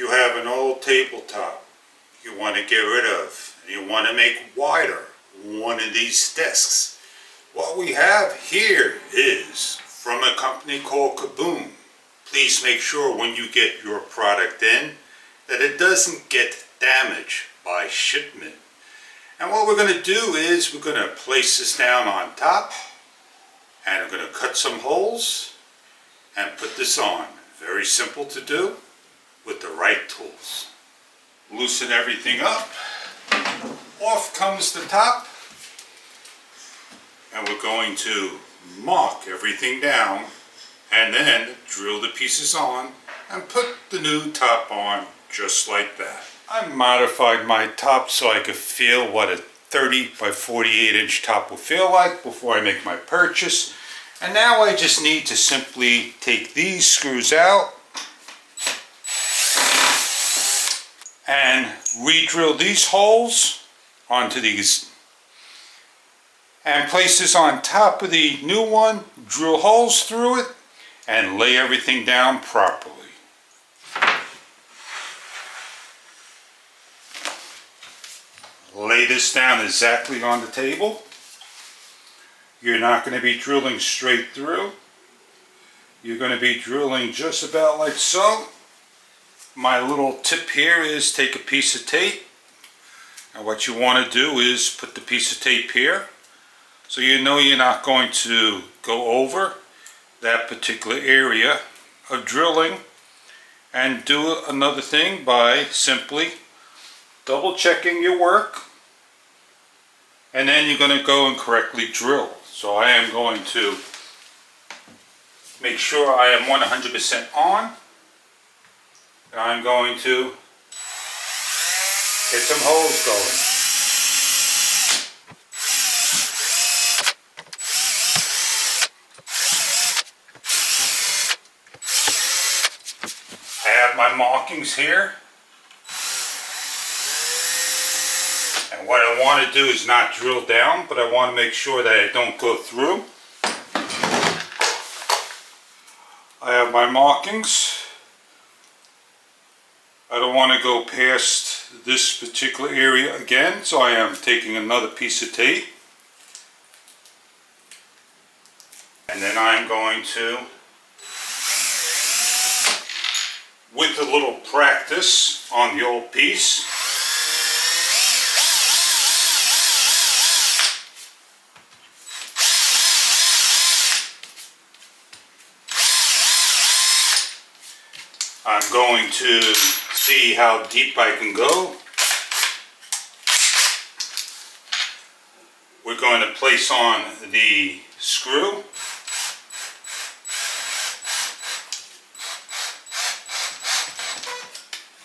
You have an old tabletop you want to get rid of, and you want to make wider one of these desks. What we have here is from a company called Kaboon. Please make sure when you get your product in that it doesn't get damaged by shipment. And what we're going to do is we're going to place this down on top, and I'm going to cut some holes and put this on. Very simple to do with the right tools. Loosen everything up. Off comes the top. And we're going to mark everything down and then drill the pieces on and put the new top on just like that. I modified my top so I could feel what a 30 by 48 inch top will feel like before I make my purchase. And now I just need to simply take these screws out and re-drill these holes onto these and place this on top of the new one, drill holes through it, and lay everything down properly. Lay this down exactly on the table. You're not going to be drilling straight through. You're going to be drilling just about like so. My little tip here is take a piece of tape. And what you want to do is put the piece of tape here, so you know you're not going to go over that particular area of drilling. And do another thing by simply double checking your work, and then you're going to go and correctly drill. So I am going to make sure I am 100% on. And I'm going to get some holes going. I have my markings here. And what I want to do is not drill down, but I want to make sure that I don't go through. I have my markings. I don't want to go past this particular area again, so I am taking another piece of tape. And then I'm going to, with a little practice on the old piece, I'm going to see how deep I can go. We're going to place on the screw.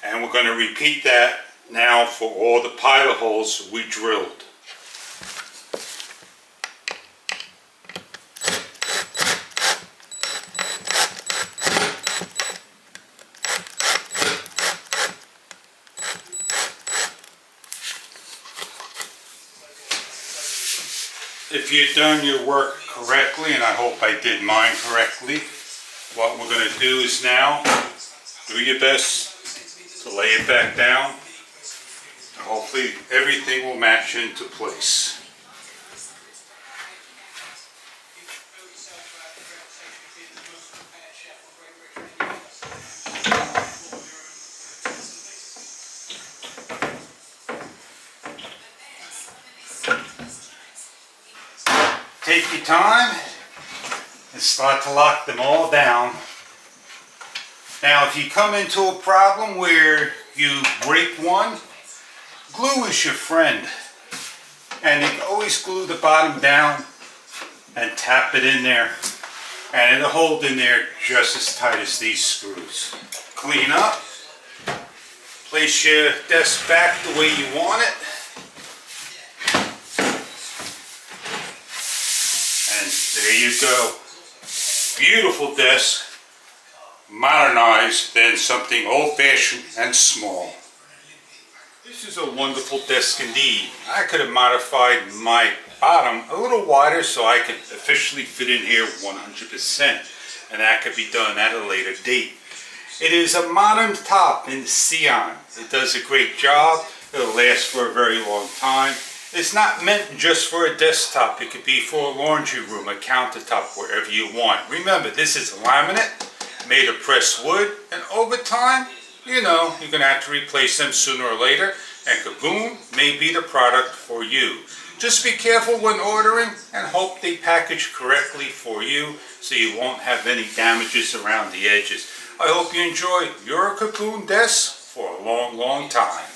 And we're going to repeat that now for all the pilot holes we drilled. If you've done your work correctly, and I hope I did mine correctly, what we're going to do is now do your best to lay it back down. And hopefully everything will match into place. Take your time and start to lock them all down. Now, if you come into a problem where you break one, glue is your friend. And you can always glue the bottom down and tap it in there. And it'll hold in there just as tight as these screws. Clean up. Place your desk back the way you want it. And there you go. Beautiful desk, modernized than something old-fashioned and small. This is a wonderful desk indeed. I could have modified my bottom a little wider so I could officially fit in here 100%. And that could be done at a later date. It is a modern top in Sion. It does a great job. It'll last for a very long time. It's not meant just for a desktop. It could be for a laundry room, a countertop, wherever you want. Remember, this is laminate, made of pressed wood, and over time, you know, you're going to have to replace them sooner or later, and Kaboon may be the product for you. Just be careful when ordering and hope they package correctly for you so you won't have any damages around the edges. I hope you enjoy your Kaboon desk for a long, long time.